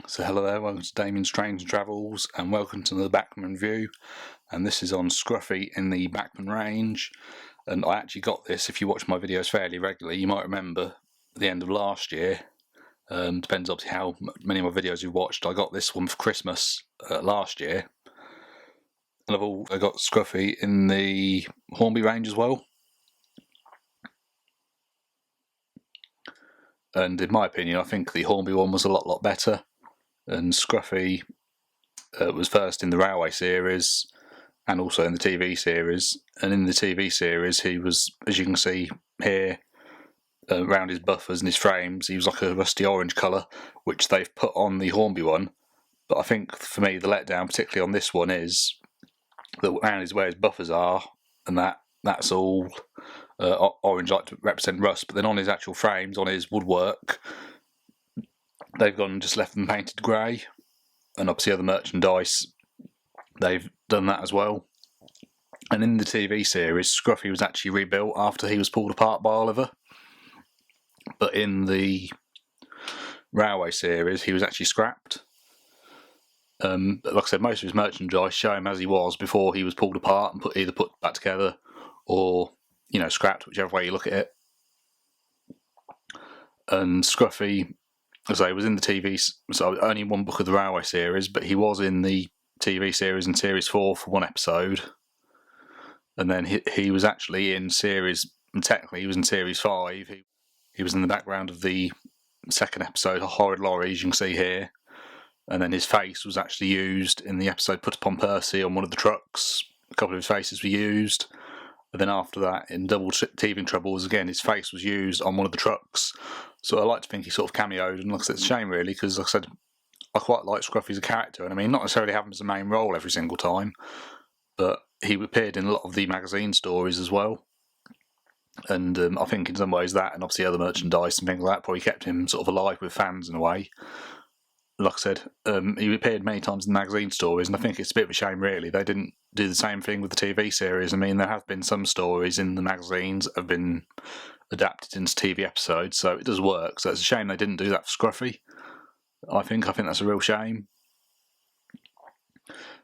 So hello there, welcome to Damien's Trains and Travels, and welcome to the Bachmann review. And this is on Scruffy in the Bachmann range. And I actually got this, if you watch my videos fairly regularly, you might remember at the end of last year. Depends obviously how many of my videos you've watched. I got this one for Christmas last year. And I've also got Scruffy in the Hornby range as well. And in my opinion, I think the Hornby one was a lot better. And Scruffy was first in the Railway series and also in the TV series. And in the TV series, he was, as you can see here, around his buffers and his frames, he was like a rusty orange colour, which they've put on the Hornby one. But I think for me, the letdown, particularly on this one, is that around is where his buffers are, and that's all orange, like to represent rust. But then on his actual frames, on his woodwork, they've gone and just left them painted grey. And obviously other merchandise, they've done that as well. And in the TV series, Scruffy was actually rebuilt after he was pulled apart by Oliver. But in the Railway series, he was actually scrapped. Like I said, most of his merchandise show him as he was before he was pulled apart and either put back together or, scrapped, whichever way you look at it. And Scruffy, as I say, was in the TV, so only one book of the Railway series, but he was in the TV series in Series 4 for one episode. And then he was actually in Series, and technically he was in Series 5. He was in the background of the second episode, Horrid Lorries, you can see here. And then his face was actually used in the episode Put Upon Percy on one of the trucks. A couple of his faces were used. And then after that, in Double Teething Troubles, again, his face was used on one of the trucks. So I like to think he sort of cameoed, and like I said, it's a shame really, because like I said, I quite like Scruffy as a character, and I mean, not necessarily have him as a main role every single time, but he appeared in a lot of the magazine stories as well. And I think in some ways that, and obviously other merchandise and things like that, probably kept him sort of alive with fans in a way. Like I said, he appeared many times in the magazine stories, and I think it's a bit of a shame really they didn't do the same thing with the TV series. I mean, there have been some stories in the magazines that have been adapted into TV episodes, so it does work. So it's a shame they didn't do that for Scruffy. I think that's a real shame.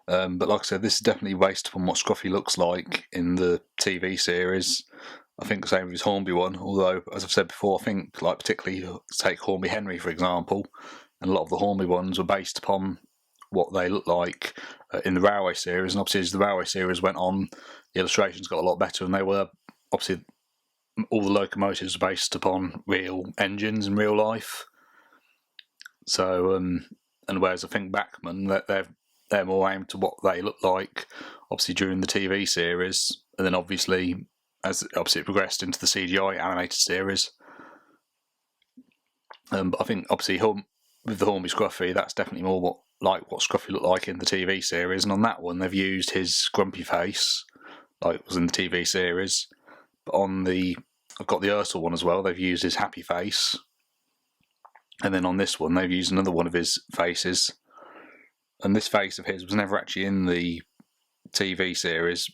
But like I said, this is definitely based upon what Scruffy looks like in the TV series. I think the same with his Hornby one, although, as I've said before, I think, like particularly take Hornby Henry, for example, and a lot of the Hornby ones were based upon what they look like in the Railway series. And obviously, as the Railway series went on, the illustrations got a lot better, and they were, obviously, all the locomotives were based upon real engines in real life. So, and whereas I think Bachmann, they're more aimed to what they look like, obviously, during the TV series, and then obviously, as it progressed into the CGI animated series. But I think, obviously, with the Hornby Scruffy, that's definitely more what Scruffy looked like in the TV series. And on that one, they've used his grumpy face, like was in the TV series. But I've got the Ursel one as well, they've used his happy face. And then on this one, they've used another one of his faces. And this face of his was never actually in the TV series,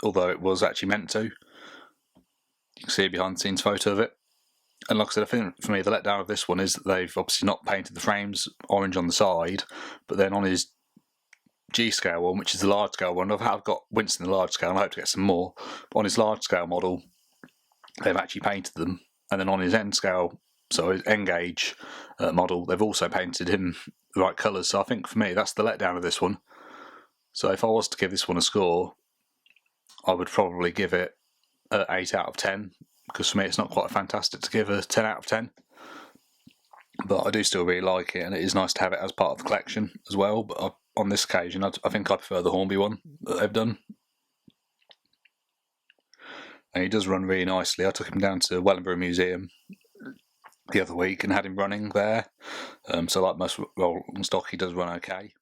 although it was actually meant to. You can see a behind the scenes photo of it. And like I said, I think for me the letdown of this one is that they've obviously not painted the frames orange on the side, but then on his G scale one, which is the large scale one, I've got Winston the large scale, and I hope to get some more. But on his large scale model, they've actually painted them, and then on his N scale, so his N gauge model, they've also painted him the right colours. So I think for me that's the letdown of this one. So if I was to give this one a score, I would probably give it 8 out of 10. Because for me it's not quite fantastic to give a 10 out of 10. But I do still really like it, and it is nice to have it as part of the collection as well. But on this occasion, I think I prefer the Hornby one that they've done. And he does run really nicely. I took him down to Wellingborough Museum the other week and had him running there. So like most rolling stock, he does run okay.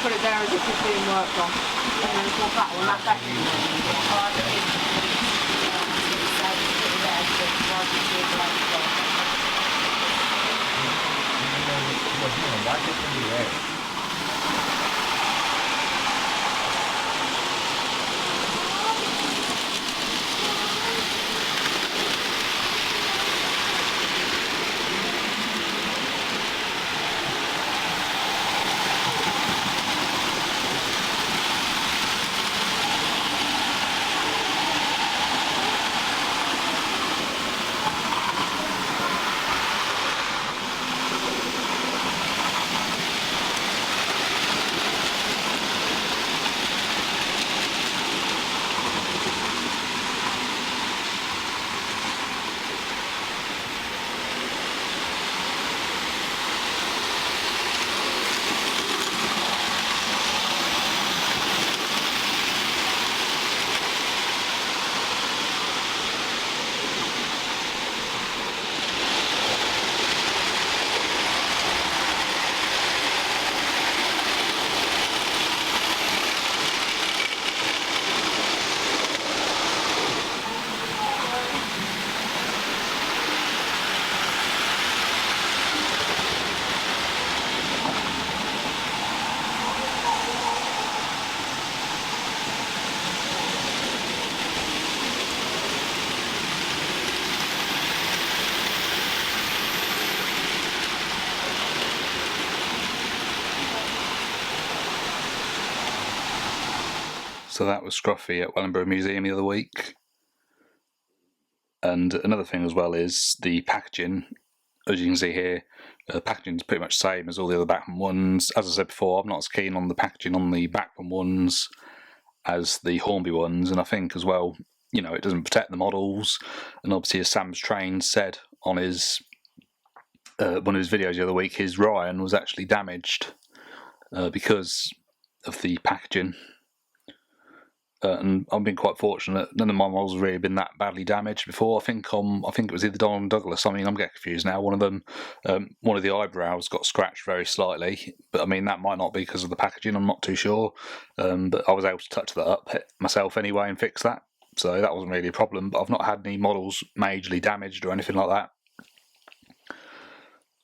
put it there as if it's being worked on. And then swap that one, that's better. So that was Scruffy at Wellingborough Museum the other week. And another thing as well is the packaging. As you can see here, the packaging is pretty much the same as all the other Bachmann ones. As I said before, I'm not as keen on the packaging on the Bachmann ones as the Hornby ones, and I think as well, you know, it doesn't protect the models. And obviously, as Sam's Train said on his one of his videos the other week, his Ryan was actually damaged because of the packaging. And I've been quite fortunate. None of my models have really been that badly damaged before. I think it was either Donald and Douglas. I mean, I'm getting confused now. One of them, one of the eyebrows got scratched very slightly, but I mean that might not be because of the packaging. I'm not too sure. But I was able to touch that up myself anyway and fix that, so that wasn't really a problem. But I've not had any models majorly damaged or anything like that.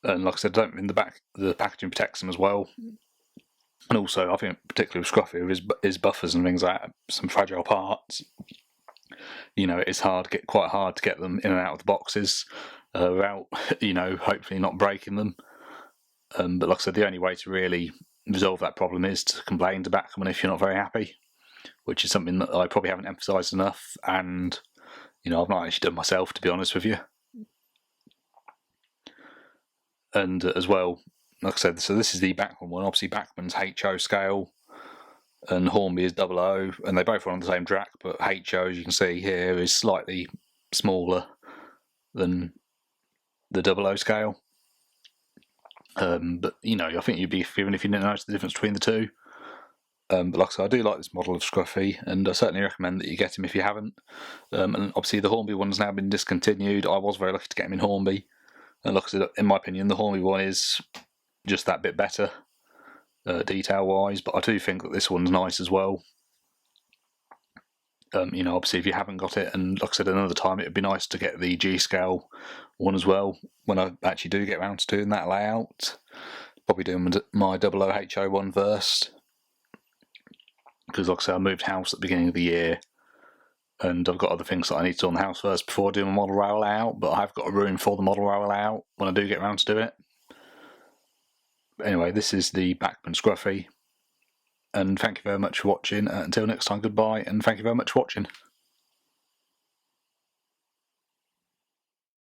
And like I said, I don't think the packaging protects them as well. And also, I think particularly with Scruffy, with his buffers and things like that, some fragile parts, you know, it's quite hard to get them in and out of the boxes without, you know, hopefully not breaking them. But like I said, the only way to really resolve that problem is to complain to Bachmann if you're not very happy, which is something that I probably haven't emphasised enough, and, you know, I've not actually done myself, to be honest with you. And as well, like I said, so this is the Bachmann one. Obviously, Bachmann's HO scale and Hornby is 00, and they both run on the same track, but HO, as you can see here, is slightly smaller than the 00 scale. But, you know, I think you'd be forgiven if you didn't notice the difference between the two. But like I said, I do like this model of Scruffy, and I certainly recommend that you get him if you haven't. And obviously, the Hornby one's now been discontinued. I was very lucky to get him in Hornby. And like I said, in my opinion, the Hornby one is just that bit better detail-wise, but I do think that this one's nice as well. You know, obviously if you haven't got it, and like I said, another time it would be nice to get the G-scale one as well, when I actually do get around to doing that layout. Probably doing my 00HO one first, because like I said, I moved house at the beginning of the year, and I've got other things that I need to do on the house first before doing my model rail layout, but I have got a room for the model rail layout when I do get around to doing it. Anyway, this is the Bachmann Scruffy, and thank you very much for watching. Until next time, goodbye, and thank you very much for watching.